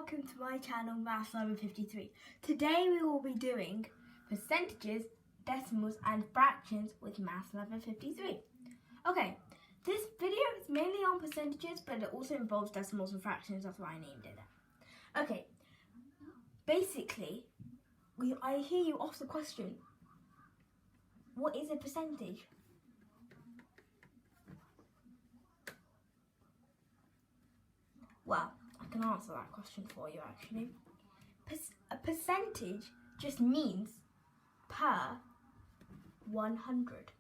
welcome to my channel Maths 1153. Today we will be doing percentages, decimals and fractions with Maths 1153. Okay, this video is mainly on percentages, but it also involves decimals and fractions, that's why I named it that. Okay, basically, I hear you ask the question, what is a percentage? Well, I can answer that question for you actually. A percentage just means per 100.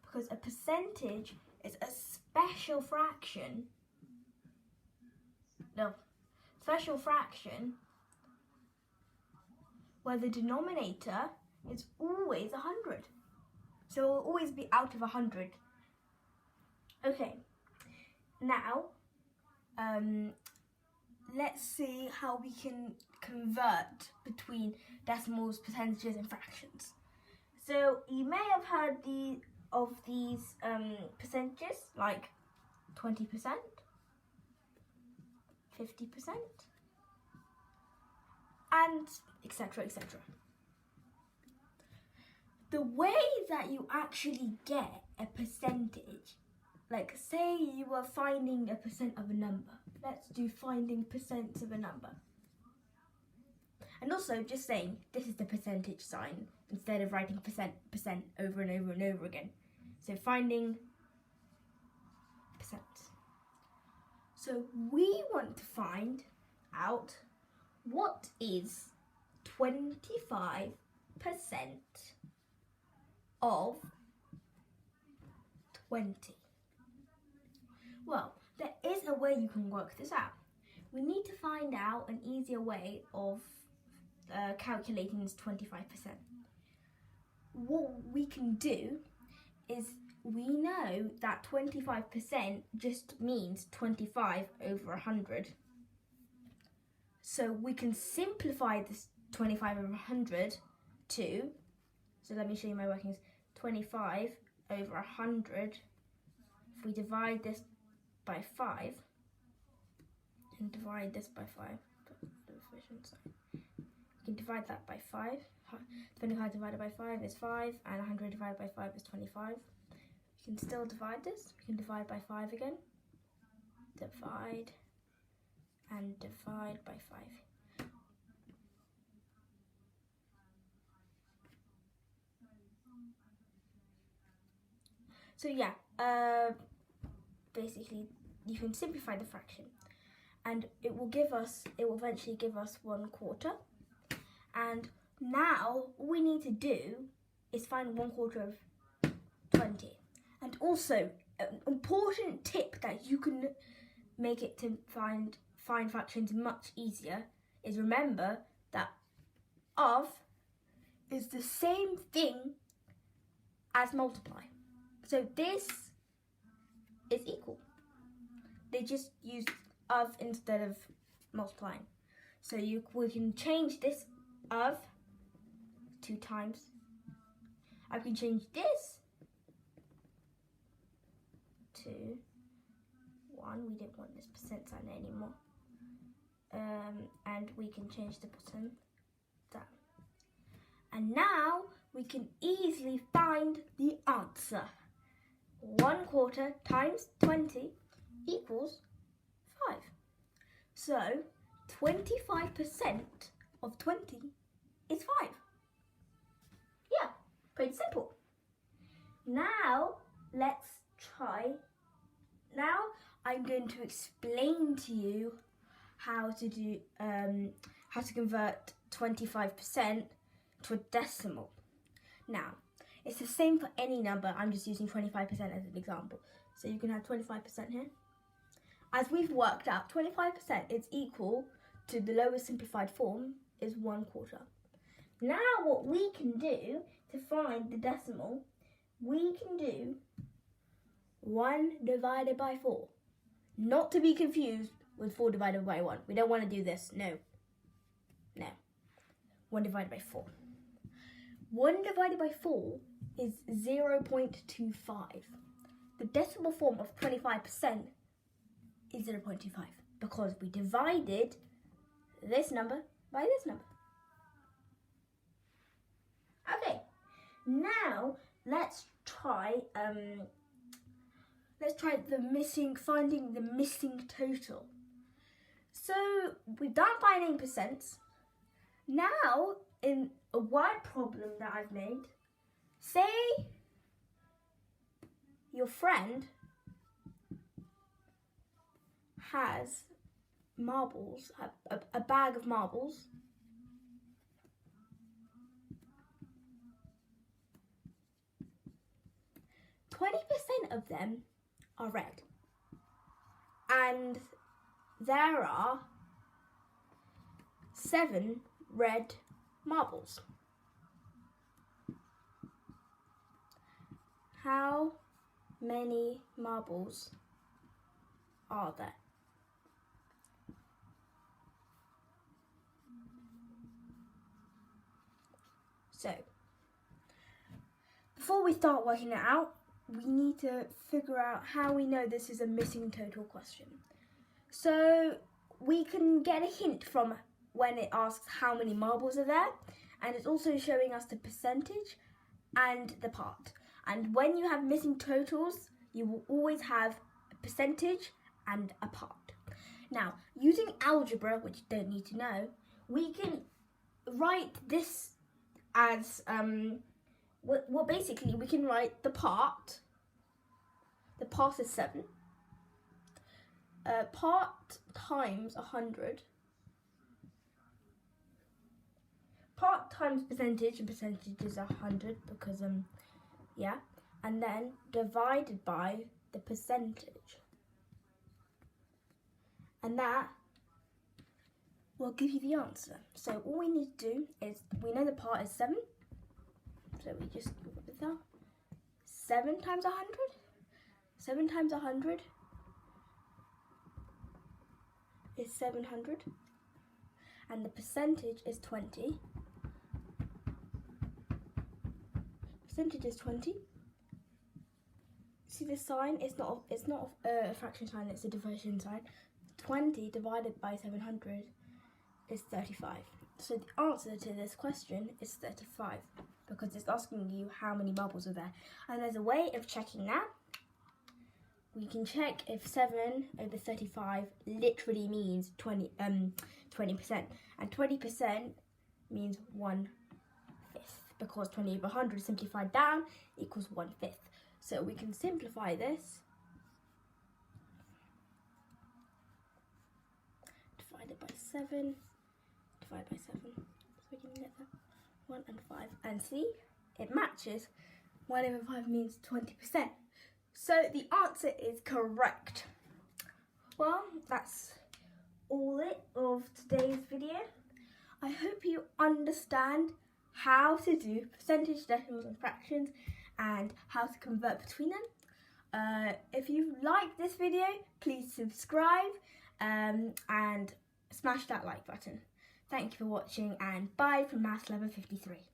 Because a percentage is a special fraction. Special fraction where the denominator is always 100. So it will always be out of 100. Okay, now let's see how we can convert between decimals, percentages and fractions. So you may have heard of these percentages like 20%, 50%, and etc. etc. The way that you actually get a percentage, like say you were finding a percent of a number. Let's do finding percents of a number. And also just saying this is the percentage sign instead of writing percent over and over and over again. So finding percents. So we want to find out what is 25% of 20. Well, there is a way you can work this out. We need to find out an easier way of calculating this 25%. What we can do is we know that 25% just means 25 over 100. So we can simplify this 25 over 100 to, so let me show you my workings, 25 over 100. If we divide this by 5 and divide this by 5, we can divide that by 5. 25 divided by 5 is 5 and 100 divided by 5 is 25. We can still divide this. We can divide by 5 again. Divide and divide by 5. So yeah, basically you can simplify the fraction and it will eventually give us 1/4. And now all we need to do is find 1/4 of 20. And also an important tip that you can make it to find fractions much easier is remember that of is the same thing as multiply. So this is equal. They just use of instead of multiplying. So we can change this of 2 times. I can change this to 1. We don't want this percent sign anymore. And we can change the bottom down. And now we can easily find the answer. 1/4 times 20 equals 5. So 25% of 20 is 5. Yeah, pretty simple. Now let's try. Now I'm going to explain to you how to convert 25% to a decimal. Now, it's the same for any number. I'm just using 25% as an example. So you can have 25% here. As we've worked out, 25% is equal to the lowest simplified form is 1/4. Now what we can do to find the decimal, we can do 1 divided by 4. Not to be confused with 4 divided by 1. We don't want to do this. No. 1 divided by 4. 1 divided by 4 is 0.25. The decimal form of 25% is 0.25 because we divided this number by this number. Okay, now let's try finding the missing total. So we've done finding percents. Now in a word problem that I've made, say your friend has marbles, a bag of marbles. %, of them are red, and there are 7 red marbles. How many marbles are there? So, before we start working it out, we need to figure out how we know this is a missing total question. So, we can get a hint from when it asks how many marbles are there, and it's also showing us the percentage and the part. And when you have missing totals, you will always have a percentage and a part. Now, using algebra, which you don't need to know, we can write this as basically we can write the part. The part is 7. Part times 100. Part times percentage, and percentage is 100 because yeah, and then divided by the percentage, and that will give you the answer. So all we need to do is, we know the part is 7, so we just go with that. 7 times 100. 7 times 100 is 700, and the percentage is 20. Percentage is 20. See the sign? It's not a fraction sign, it's a division sign. 20 divided by 700 is 35. So the answer to this question is 35, because it's asking you how many marbles are there. And there's a way of checking that. We can check if 7 over 35 literally means 20%, and 20% means 1/5, because 20 over 100 simplified down equals 1/5. So we can simplify this. Divided by 7, divided by 7. So we can get that 1 and 5. And see, it matches. 1 over 5 means 20%. So the answer is correct. Well, that's all of today's video. I hope you understand how to do percentage, decimals and fractions, and how to convert between them. If you like this video, please subscribe and smash that like button. Thank you for watching, and bye from Maths Lover 53.